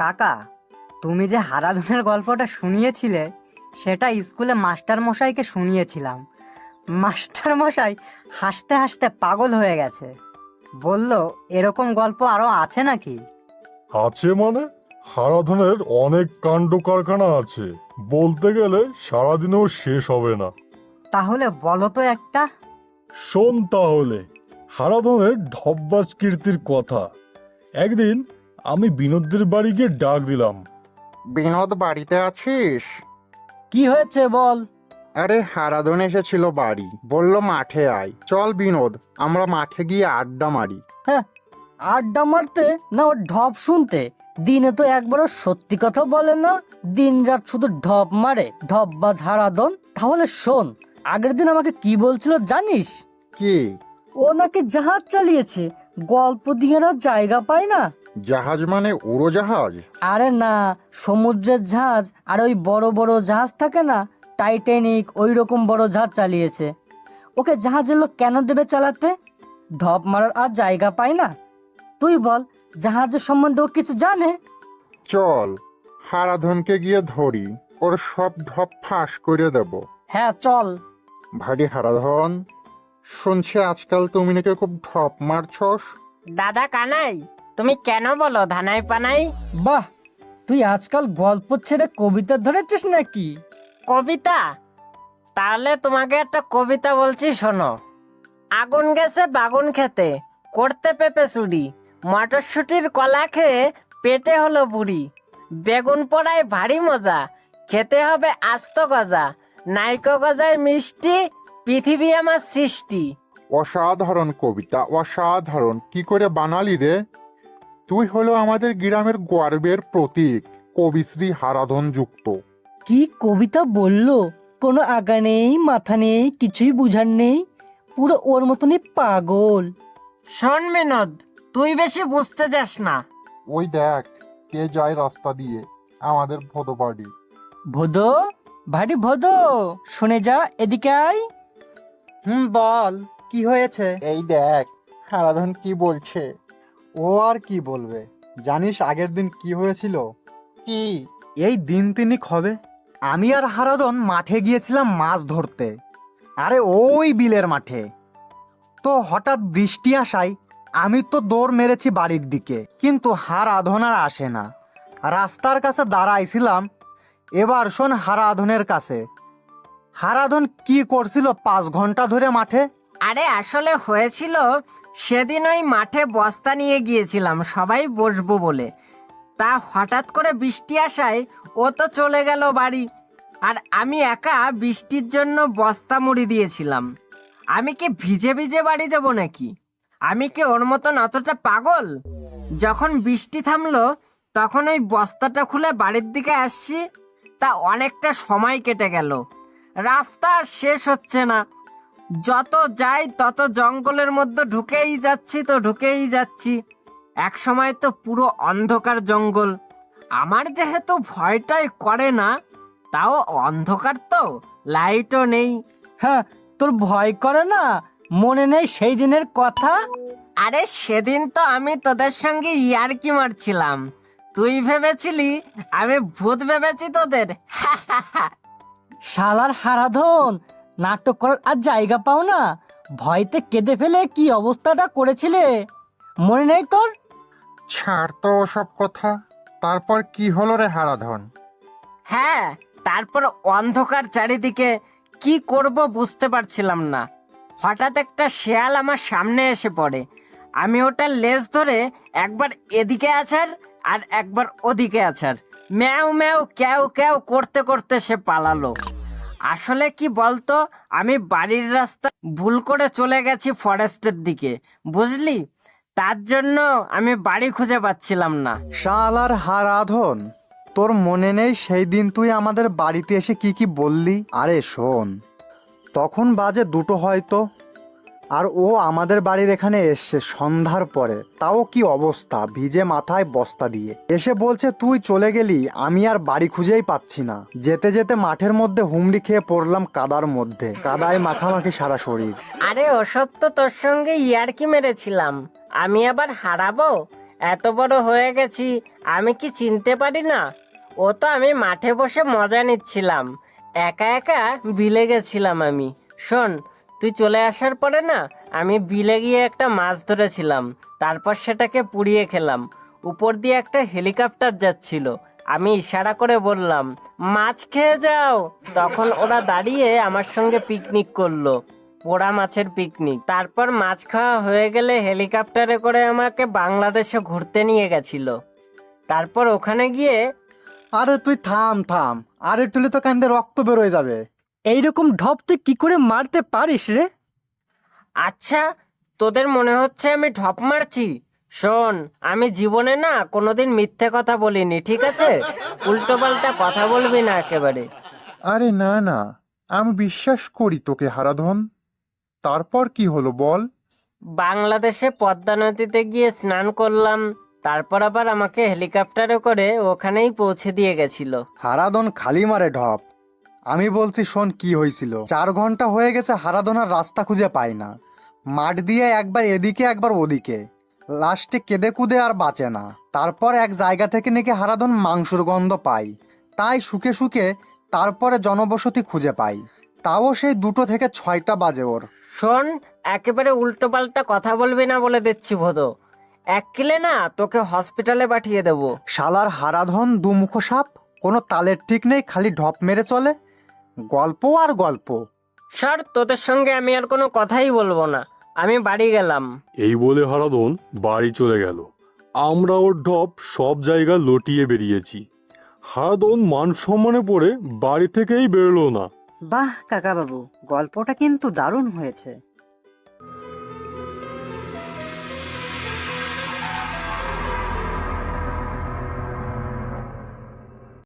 কাকা, তুমি যে হারাধনের গল্পটা শুনিয়েছিলে সেটা স্কুলে মাস্টার মশাইকে শুনিয়েছিলাম। মাস্টার মশাই হাসতে হাসতে পাগল হয়ে গেছে। বলল, এরকম গল্প আরো আছে নাকি? আছে মানে? হারাধনের অনেক কাণ্ড কারখানা আছে, বলতে গেলে সারাদিনেও শেষ হবে না। তাহলে বলো তো একটা। শোন তাহলে হারাধনের ঢপবাজ কীর্তির কথা। একদিন আমি বিনোদের বাড়ি গিয়ে ডাক দিলাম। বিনোদ বাড়িতে আছিস? কি হয়েছে বল। আরে হারাধন এসেছিল বাড়ি, বলল মাঠে আয়। চল বিনোদ, আমরা মাঠে গিয়ে আড্ডা মারি। হ্যাঁ, আড্ডা মারতে না ওর ঢপ শুনতে? দিনে তো একবারও সত্যি কথা বলে না, দিন রাত শুধু ঢপ মারে, ঢপ বা ঝাড়াদন। তাহলে শোন, আগের দিন আমাকে কি বলছিল জানিস? কি? ও নাকি জাহাজ চালিয়েছে, গল্প দিয়ে না জায়গা পায় না। জাহাজ মানে উড়োজাহাজ? আরে না, সমুদ্রের জাহাজ। আর ওই বড় বড় জাহাজ থাকে না, টাইটানিক, ওই রকম বড় জাহাজ চালিয়েছে। ওকে জাহাজের লোক কেন দেবে চালাতে? ঢপ মারার আর জায়গা পায় না। তুই বল, জাহাজের সম্বন্ধে ও কিছু জানে? চল হারাধনকে গিয়ে ধরি, ওর সব ঢপ ফাঁস করে দেব। হ্যাঁ চল। ভারী হারাধন, শুনছি আজকাল তুমি নাকি খুব ঢপ মারছস। দাদা কানাই, তুমি কেন বলো ধানাই পানাই? বাহ, তুই আজকাল গল্প ছেড়ে কবিতা ধরেছিস নাকি? কবিতা? তাহলে তোমাকে একটা কবিতা বলছি, শোনো। আগুন গেছে বাগুন খেতে, করতে পেঁপে চুরি, মটরশুটির কলা খেয়ে পেটে হলো বুড়ি, বেগুন পোড়ায় ভারী মজা, খেতে হবে আস্ত গজা, নাইকো গজায় মিষ্টি, পৃথিবী আমার সৃষ্টি। অসাধারণ কবিতা, অসাধারণ। কি করে বানালি রে? তুই হলো আমাদের গ্রামের গর্বের প্রতীক, কবিশ্রী হারাধন যুক্ত। কি কবিতা বললো! কোনো আগা নেই, মাথা নেই, কিছুই বুঝার নেই, পুরো ওর মতনই পাগল। শোন বিনোদ, তুই বেশি বুঝতে যাস না। ওই দেখ, কে যায় রাস্তা দিয়ে, আমাদের ভোদ বাড়ি। ভোদো, ভারী ভোদো, শুনে যা, এদিকে আয়। বল, কি হয়েছে? এই দেখ হারাধন কি বলছে। ও আর কি বলবে? জানিস আগের দিন কি হয়েছিল? কি? এই দিন তিনিক হবে আমি আর হারাধন মাঠে গিয়েছিলাম মাছ ধরতে। আরে ওই বিলের মাঠে। তো হঠাৎ বৃষ্টি আসায় আমি তো দৌড় মেরেছি বাড়ির দিকে, কিন্তু হারাধন আর আসে না। রাস্তার কাছে দাঁড়াইছিলাম। এবার শোন হারাধনের কাছে। হারাধন কি করছিল 5 ঘন্টা ধরে মাঠে? আরে আসলে হয়েছিল, সেদিন ওই মাঠে বস্তা নিয়ে গিয়েছিলাম সবাই বসবো বলে। তা হঠাৎ করে বৃষ্টি আসায় ও তো চলে গেল বাড়ি, আর আমি একা বৃষ্টির জন্য বস্তা মুড়ি দিয়েছিলাম। আমি কি ভিজে ভিজে বাড়ি যাব নাকি? আমি কি ওর মতন অতটা পাগল? যখন বৃষ্টি থামলো তখন ওই বস্তাটা খুলে বাড়ির দিকে আসছি, তা অনেকটা সময় কেটে গেল। রাস্তা আর শেষ হচ্ছে না, যত যাই তত জঙ্গলের মধ্যে ঢুকেই যাচ্ছি। এক সময় তো পুরো অন্ধকার জঙ্গল। আমার যেহেতু ভয়টাই করে না, তাও অন্ধকার তো, লাইটও নেই। হ্যাঁ, তোর ভয় করে না? মনে নেই সেই দিনের কথা? আরে সেদিন তো আমি তোদের সঙ্গে ইয়ার্কি মারছিলাম, তুই ভেবেছিলি আমি ভূত ভেবেছি তোদের। শালার হারাধন, নাটক করার আর জায়গা পাও না। ভয়তে কেঁদে ফেলে কি অবস্থাটা করেছিলে, মনে নেই তোর? ছাড় তো ওসব কথা। তারপর কি হলো রে হারাধন? হ্যাঁ, তারপর অন্ধকার চারিদিকে, কি করব বুঝতে পারছিলাম না। হঠাৎ একটা শেয়াল আমার সামনে এসে পড়ে। আমি ওটার লেজ ধরে একবার এদিকে আছাড় আর একবার ওদিকে আছাড়, ম্যাও ম্যাও ক্যাও ক্যাও করতে করতে সে পালালো। আসলে কি বলতো, আমি বাড়ির রাস্তা ভুল করে চলে গেছি ফরেস্টের দিকে, বুঝলি? তার জন্য আমি বাড়ি খুঁজে পাচ্ছিলাম না। শালার হারাধন, তোর মনে নেই সেই দিন তুই আমাদের বাড়িতে এসে কি কি বললি? আরে শোন, তখন বাজে 2টো হয়তো, আর ও আমাদের বাড়ির এখানে এসছে সন্ধ্যার পরে। তাও কি অবস্থা, ভিজে মাথায় বস্তা দিয়ে এসে বলছে তুই চলে গেলি, আমি আর বাড়ি খুঁজেই পাচ্ছি না। যেতে যেতে মাঠের মধ্যে হুমড়ি খেয়ে পড়লাম কাদার মধ্যে, কাদায় মাখামাখি সারা শরীর। আরে ওসব তো তোর সঙ্গে ইয়ার্কি মেরেছিলাম, আমি আবার হারাবো? এত বড় হয়ে গেছি, আমি কি চিনতে পারি না? ও তো আমি মাঠে বসে মজা নিচ্ছিলাম, একা একা বিলে গেছিলাম আমি। শোন, তুই চলে আসার পরে না আমি বিলে গিয়ে একটা মাছ ধরেছিলাম, তারপর সেটাকে পুড়িয়ে খেলাম। উপর দিয়ে একটা হেলিকপ্টার যাচ্ছিল, আমি ইশারা করে বললাম মাছ খেয়ে যাও, তখন ওরা দাঁড়িয়ে আমার সঙ্গে পিকনিক করলো, পোড়া মাছের পিকনিক। তারপর মাছ খাওয়া হয়ে গেলে হেলিকপ্টারে করে আমাকে বাংলাদেশে ঘুরতে নিয়ে গেছিল। তারপর ওখানে গিয়ে আরে তুই থাম থাম, আর একটু তো কান্দে রক্ত বেরোয় যাবে। এইরকম ঢপ তুই কি করে মারতে পারিস রে? আচ্ছা, তোদের মনে হচ্ছে আমি ঢপ মারছি? শোন, আমি জীবনে না কোনোদিন মিথ্যে কথা বলিনি, ঠিক আছে? উল্টোপাল্টা কথা বলবি না একেবারে। আরে না না, আমি বিশ্বাস করি তোকে হারাধন। তারপর কি হলো বল? বাংলাদেশে পদ্মা নদীতে গিয়ে স্নান করলাম, তারপর আবার আমাকে হেলিকপ্টারে করে ওখানেই পৌঁছে দিয়ে গেছিল। হারাধন খালি মারে ঢপ। আমি বলছি শোন কি হয়েছিল। 4 ঘন্টা হয়ে গেছে হারাধন আর রাস্তা খুঁজে পায় না, মাঠ দিয়ে একবার এদিকে একবার ওদিকে, লাস্টে কেঁদে কুদে আর বাঁচে না। তারপর এক জায়গা থেকে নাকি হারাধন মাংসর গন্ধ পাই, তাই শুকে শুকে তারপরে জনবসতি খুঁজে পাই, তাও সেই 2টো থেকে 6টা বাজে ওর। শোন, একেবারে উল্টোপাল্টা কথা বলবি না বলে দিচ্ছি ভোদো, এক কিলে না তোকে হসপিটালে পাঠিয়ে দেবো। শালার হারাধন দুমুখ সাপ, কোনো তালের ঠিক নেই, খালি ঢপ মেরে চলে, গল্প আর গল্প। স্যার, তোদের সঙ্গে আমি আর কোনো কথাই বলবো না, আমি বাড়ি গেলাম। এই বলে হারাধন বাড়ি চলে গেল। আমরা ওর ঢপ সব জায়গা লটিয়ে বেরিয়েছি। হারাধন মান সম্মানে পড়ে বাড়ি থেকেই বেরোলো না। বাহ কাকা বাবু, গল্পটা কিন্তু দারুণ হয়েছে।